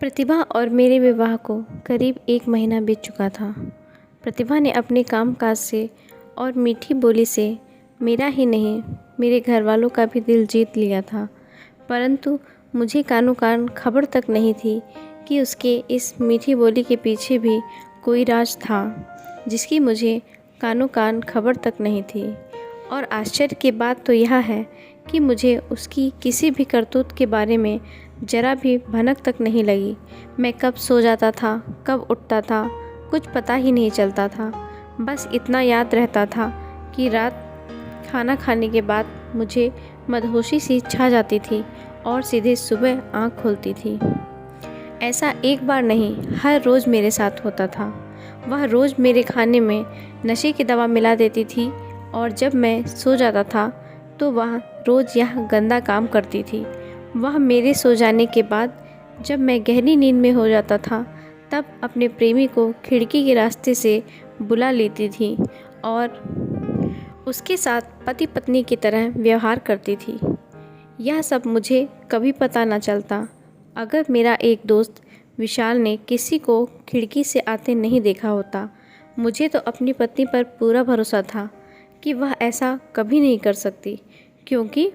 प्रतिभा और मेरे विवाह को करीब 1 महीना बीत चुका था। प्रतिभा ने अपने कामकाज से और मीठी बोली से मेरा ही नहीं, मेरे घरवालों का भी दिल जीत लिया था। परंतु मुझे कानो कान खबर तक नहीं थी कि उसके इस मीठी बोली के पीछे भी कोई राज था, जिसकी मुझे कानो कान खबर तक नहीं थी। और आश्चर्य की बात तो यह है कि मुझे उसकी किसी भी करतूत के बारे में ज़रा भी भनक तक नहीं लगी। मैं कब सो जाता था, कब उठता था, कुछ पता ही नहीं चलता था। बस इतना याद रहता था कि रात खाना खाने के बाद मुझे मदहोशी सी छा जाती थी और सीधे सुबह आँख खुलती थी। ऐसा एक बार नहीं, हर रोज़ मेरे साथ होता था। वह रोज़ मेरे खाने में नशे की दवा मिला देती थी और जब मैं सो जाता था तो वह रोज़ यह गंदा काम करती थी। वह मेरे सो जाने के बाद जब मैं गहरी नींद में हो जाता था तब अपने प्रेमी को खिड़की के रास्ते से बुला लेती थी और उसके साथ पति पत्नी की तरह व्यवहार करती थी। यह सब मुझे कभी पता न चलता अगर मेरा एक दोस्त विशाल ने किसी को खिड़की से आते नहीं देखा होता। मुझे तो अपनी पत्नी पर पूरा भरोसा था कि वह ऐसा कभी नहीं कर सकती, क्योंकि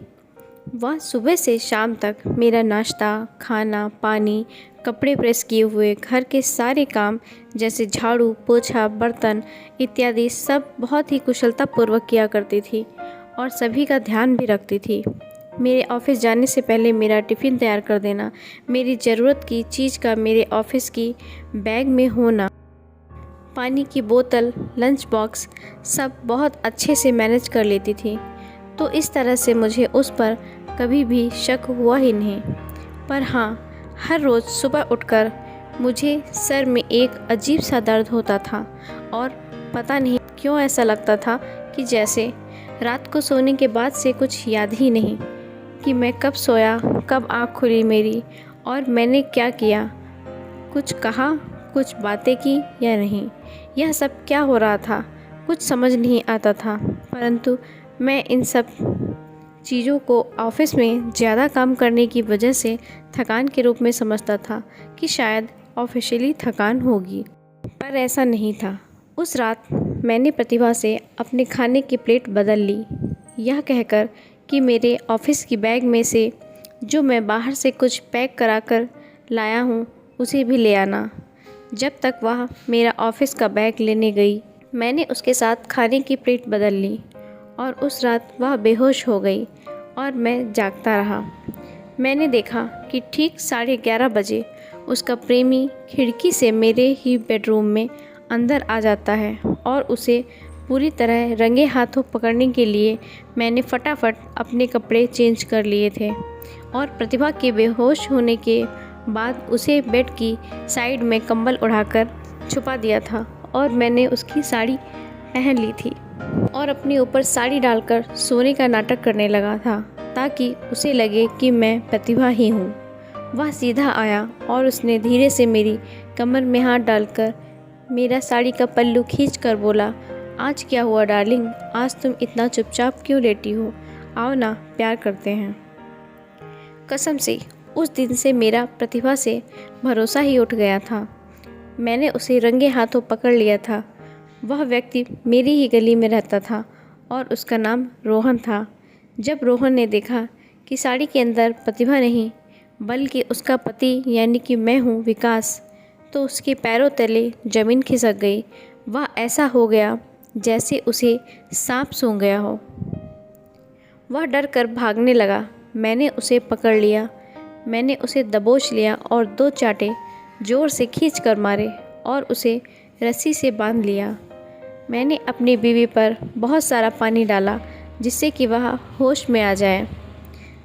वह सुबह से शाम तक मेरा नाश्ता, खाना, पानी, कपड़े प्रेस किए हुए, घर के सारे काम जैसे झाड़ू, पोछा, बर्तन इत्यादि सब बहुत ही कुशलतापूर्वक किया करती थी और सभी का ध्यान भी रखती थी। मेरे ऑफिस जाने से पहले मेरा टिफ़िन तैयार कर देना, मेरी ज़रूरत की चीज़ का मेरे ऑफिस की बैग में होना, पानी की बोतल, लंच बॉक्स सब बहुत अच्छे से मैनेज कर लेती थी। तो इस तरह से मुझे उस पर कभी भी शक हुआ ही नहीं। पर हाँ, हर रोज़ सुबह उठकर मुझे सर में एक अजीब सा दर्द होता था और पता नहीं क्यों ऐसा लगता था कि जैसे रात को सोने के बाद से कुछ याद ही नहीं कि मैं कब सोया, कब आँख खुली मेरी और मैंने क्या किया, कुछ कहा, कुछ बातें की या नहीं। यह सब क्या हो रहा था कुछ समझ नहीं आता था। परंतु मैं इन सब चीज़ों को ऑफिस में ज़्यादा काम करने की वजह से थकान के रूप में समझता था कि शायद ऑफिशियली थकान होगी, पर ऐसा नहीं था। उस रात मैंने प्रतिभा से अपने खाने की प्लेट बदल ली, यह कहकर कि मेरे ऑफिस की बैग में से जो मैं बाहर से कुछ पैक करा कर लाया हूँ उसे भी ले आना। जब तक वह मेरा ऑफिस का बैग लेने गई, मैंने उसके साथ खाने की प्लेट बदल ली और उस रात वह बेहोश हो गई और मैं जागता रहा। मैंने देखा कि ठीक 11:30 बजे उसका प्रेमी खिड़की से मेरे ही बेडरूम में अंदर आ जाता है और उसे पूरी तरह रंगे हाथों पकड़ने के लिए मैंने फटाफट अपने कपड़े चेंज कर लिए थे और प्रतिभा के बेहोश होने के बाद उसे बेड की साइड में कंबल उड़ाकर छुपा दिया था और मैंने उसकी साड़ी पहन ली थी और अपने ऊपर साड़ी डालकर सोने का नाटक करने लगा था ताकि उसे लगे कि मैं प्रतिभा ही हूँ। वह सीधा आया और उसने धीरे से मेरी कमर में हाथ डालकर मेरा साड़ी का पल्लू खींच कर बोला, आज क्या हुआ डार्लिंग, आज तुम इतना चुपचाप क्यों लेटी हो, आओ ना प्यार करते हैं। कसम से उस दिन से मेरा प्रतिभा से भरोसा ही उठ गया था। मैंने उसे रंगे हाथों पकड़ लिया था। वह व्यक्ति मेरी ही गली में रहता था और उसका नाम रोहन था। जब रोहन ने देखा कि साड़ी के अंदर प्रतिभा नहीं बल्कि उसका पति यानी कि मैं हूँ विकास, तो उसके पैरों तले ज़मीन खिसक गई। वह ऐसा हो गया जैसे उसे सांप सूंघ गया हो। वह डर कर भागने लगा। मैंने उसे पकड़ लिया, मैंने उसे दबोच लिया और 2 चांटे ज़ोर से खींच कर मारे और उसे रस्सी से बांध लिया। मैंने अपनी बीवी पर बहुत सारा पानी डाला जिससे कि वह होश में आ जाए।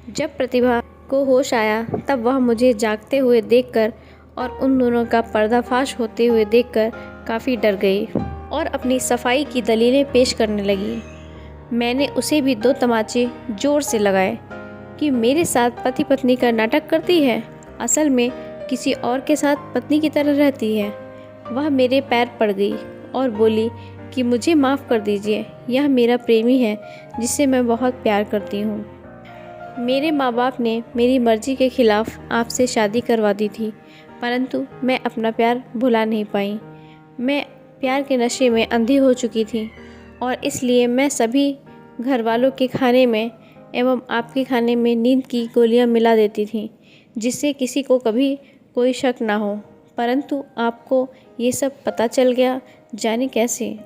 जब प्रतिभा को होश आया तब वह मुझे जागते हुए देखकर और उन दोनों का पर्दाफाश होते हुए देखकर काफ़ी डर गई और अपनी सफाई की दलीलें पेश करने लगी। मैंने उसे भी 2 तमाचे ज़ोर से लगाए कि मेरे साथ पति पत्नी का नाटक करती है, असल में किसी और के साथ पत्नी की तरह रहती है। वह मेरे पैर पड़ गई और बोली कि मुझे माफ़ कर दीजिए, यह मेरा प्रेमी है जिससे मैं बहुत प्यार करती हूँ। मेरे माँ बाप ने मेरी मर्ज़ी के ख़िलाफ़ आपसे शादी करवा दी थी, परंतु मैं अपना प्यार भुला नहीं पाई। मैं प्यार के नशे में अंधी हो चुकी थी और इसलिए मैं सभी घर वालों के खाने में एवं आपके खाने में नींद की गोलियां मिला देती थी, जिससे किसी को कभी कोई शक ना हो। परंतु आपको ये सब पता चल गया, जाने कैसे।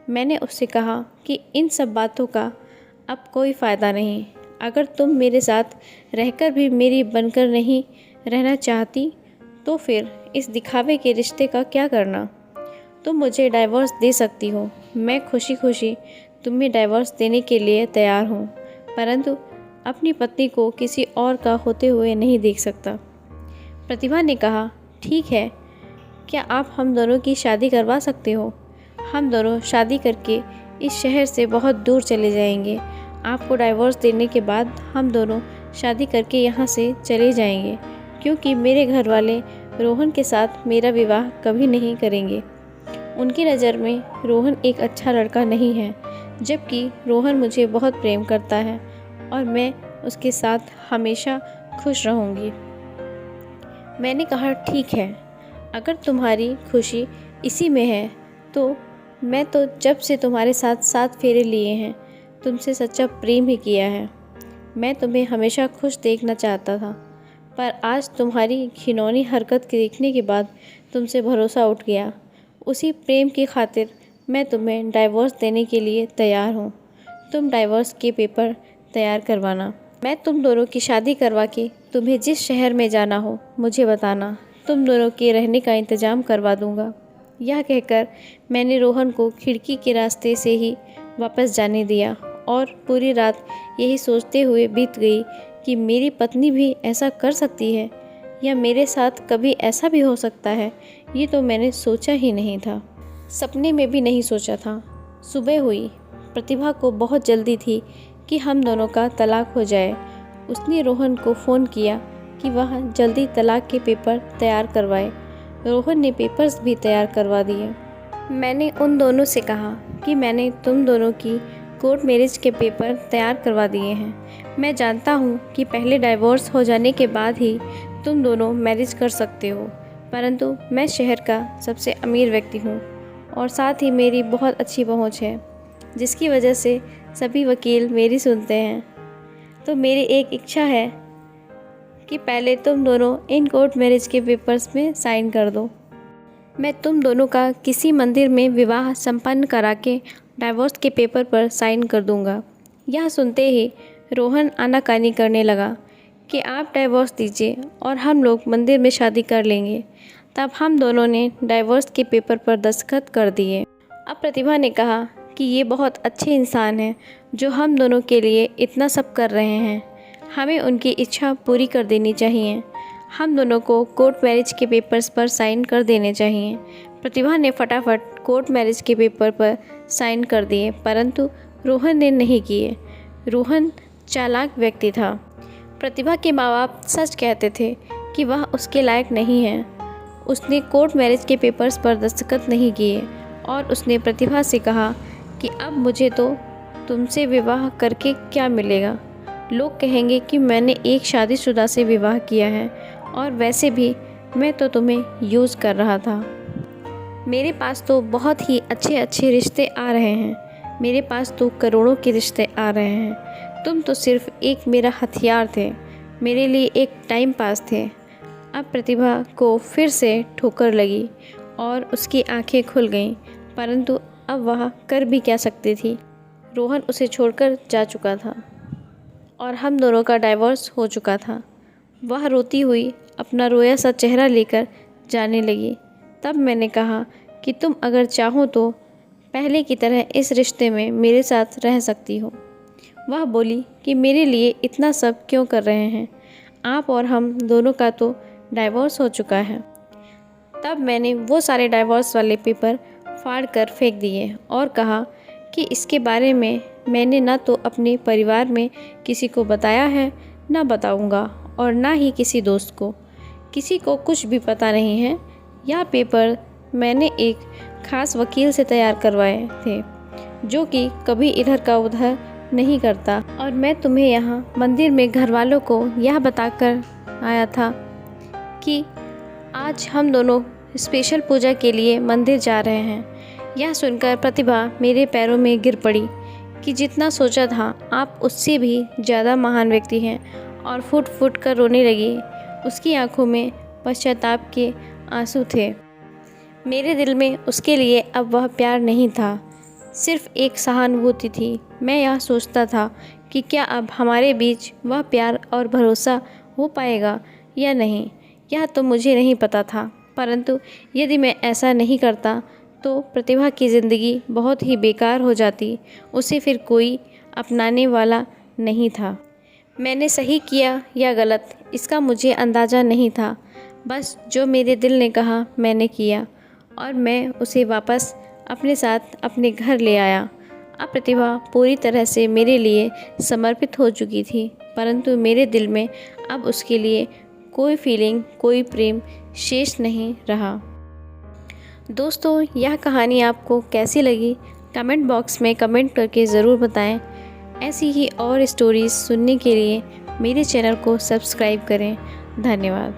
मैंने उससे कहा कि इन सब बातों का अब कोई फ़ायदा नहीं। अगर तुम मेरे साथ रहकर भी मेरी बनकर नहीं रहना चाहती तो फिर इस दिखावे के रिश्ते का क्या करना। तुम मुझे डाइवोर्स दे सकती हो, मैं खुशी खुशी तुम्हें डाइवोर्स देने के लिए तैयार हूँ, परंतु अपनी पत्नी को किसी और का होते हुए नहीं देख सकता। प्रतिभा ने कहा, ठीक है, क्या आप हम दोनों की शादी करवा सकते हो? हम दोनों शादी करके इस शहर से बहुत दूर चले जाएंगे। आपको डाइवोर्स देने के बाद हम दोनों शादी करके यहाँ से चले जाएंगे, क्योंकि मेरे घर वाले रोहन के साथ मेरा विवाह कभी नहीं करेंगे। उनकी नज़र में रोहन एक अच्छा लड़का नहीं है, जबकि रोहन मुझे बहुत प्रेम करता है और मैं उसके साथ हमेशा खुश रहूँगी। मैंने कहा, ठीक है, अगर तुम्हारी खुशी इसी में है तो मैं तो जब से तुम्हारे साथ 7 फेरे लिए हैं तुमसे सच्चा प्रेम ही किया है। मैं तुम्हें हमेशा खुश देखना चाहता था, पर आज तुम्हारी घिनौनी हरकत देखने के बाद तुमसे भरोसा उठ गया। उसी प्रेम की खातिर मैं तुम्हें डाइवोर्स देने के लिए तैयार हूँ। तुम डाइवोर्स के पेपर तैयार करवाना। मैं तुम दोनों की शादी करवा के तुम्हें जिस शहर में जाना हो मुझे बताना, तुम दोनों के रहने का इंतज़ाम करवा दूँगा। यह कहकर मैंने रोहन को खिड़की के रास्ते से ही वापस जाने दिया और पूरी रात यही सोचते हुए बीत गई कि मेरी पत्नी भी ऐसा कर सकती है या मेरे साथ कभी ऐसा भी हो सकता है। ये तो मैंने सोचा ही नहीं था, सपने में भी नहीं सोचा था। सुबह हुई। प्रतिभा को बहुत जल्दी थी कि हम दोनों का तलाक हो जाए। उसने रोहन को फ़ोन किया कि वह जल्दी तलाक के पेपर तैयार करवाए। रोहन ने पेपर्स भी तैयार करवा दिए। मैंने उन दोनों से कहा कि मैंने तुम दोनों की कोर्ट मैरिज के पेपर तैयार करवा दिए हैं। मैं जानता हूँ कि पहले डाइवोर्स हो जाने के बाद ही तुम दोनों मैरिज कर सकते हो, परंतु मैं शहर का सबसे अमीर व्यक्ति हूँ और साथ ही मेरी बहुत अच्छी पहुँच है, जिसकी वजह से सभी वकील मेरी सुनते हैं। तो मेरी एक इच्छा है कि पहले तुम दोनों इन कोर्ट मैरिज के पेपर्स में साइन कर दो। मैं तुम दोनों का किसी मंदिर में विवाह संपन्न करा के डाइवोर्स के पेपर पर साइन कर दूंगा। यह सुनते ही रोहन आनाकानी करने लगा कि आप डाइवोर्स दीजिए और हम लोग मंदिर में शादी कर लेंगे। तब हम दोनों ने डाइवोर्स के पेपर पर दस्तखत कर दिए। अब प्रतिभा ने कहा कि ये बहुत अच्छे इंसान हैं जो हम दोनों के लिए इतना सब कर रहे हैं, हमें उनकी इच्छा पूरी कर देनी चाहिए। हम दोनों को कोर्ट मैरिज के पेपर्स पर साइन कर देने चाहिए। प्रतिभा ने फटाफट कोर्ट मैरिज के पेपर पर साइन कर दिए, परंतु रोहन ने नहीं किए। रोहन चालाक व्यक्ति था। प्रतिभा के माँ बाप सच कहते थे कि वह उसके लायक नहीं है। उसने कोर्ट मैरिज के पेपर्स पर दस्तखत नहीं किए और उसने प्रतिभा से कहा कि अब मुझे तो तुमसे विवाह करके क्या मिलेगा। लोग कहेंगे कि मैंने एक शादीशुदा से विवाह किया है और वैसे भी मैं तो तुम्हें यूज़ कर रहा था। मेरे पास तो बहुत ही अच्छे अच्छे रिश्ते आ रहे हैं, मेरे पास तो करोड़ों के रिश्ते आ रहे हैं। तुम तो सिर्फ एक मेरा हथियार थे, मेरे लिए एक टाइम पास थे। अब प्रतिभा को फिर से ठोकर लगी और उसकी आंखें खुल गईं, परंतु अब वह कर भी क्या सकती थी। रोहन उसे छोड़कर जा चुका था और हम दोनों का डाइवोर्स हो चुका था। वह रोती हुई अपना रोया सा चेहरा लेकर जाने लगी। तब मैंने कहा कि तुम अगर चाहो तो पहले की तरह इस रिश्ते में मेरे साथ रह सकती हो। वह बोली कि मेरे लिए इतना सब क्यों कर रहे हैं, आप और हम दोनों का तो डाइवोर्स हो चुका है। तब मैंने वो सारे डाइवोर्स वाले पेपर फाड़ कर फेंक दिए और कहा कि इसके बारे में मैंने ना तो अपने परिवार में किसी को बताया है, ना बताऊंगा, और ना ही किसी दोस्त को। किसी को कुछ भी पता नहीं है। यह पेपर मैंने एक ख़ास वकील से तैयार करवाए थे, जो कि कभी इधर का उधर नहीं करता, और मैं तुम्हें यहाँ मंदिर में घर वालों को यह बताकर आया था कि आज हम दोनों स्पेशल पूजा के लिए मंदिर जा रहे हैं। यह सुनकर प्रतिभा मेरे पैरों में गिर पड़ी कि जितना सोचा था आप उससे भी ज़्यादा महान व्यक्ति हैं, और फूट फूट कर रोने लगी। उसकी आंखों में पश्चाताप के आंसू थे। मेरे दिल में उसके लिए अब वह प्यार नहीं था, सिर्फ एक सहानुभूति थी। मैं यह सोचता था कि क्या अब हमारे बीच वह प्यार और भरोसा हो पाएगा या नहीं, यह तो मुझे नहीं पता था। परंतु यदि मैं ऐसा नहीं करता तो प्रतिभा की ज़िंदगी बहुत ही बेकार हो जाती। उसे फिर कोई अपनाने वाला नहीं था। मैंने सही किया या गलत, इसका मुझे अंदाज़ा नहीं था। बस जो मेरे दिल ने कहा मैंने किया, और मैं उसे वापस अपने साथ अपने घर ले आया। अब प्रतिभा पूरी तरह से मेरे लिए समर्पित हो चुकी थी, परंतु मेरे दिल में अब उसके लिए कोई फीलिंग, कोई प्रेम शेष नहीं रहा। दोस्तों, यह कहानी आपको कैसी लगी कमेंट बॉक्स में कमेंट करके ज़रूर बताएं। ऐसी ही और स्टोरीज़ सुनने के लिए मेरे चैनल को सब्सक्राइब करें। धन्यवाद।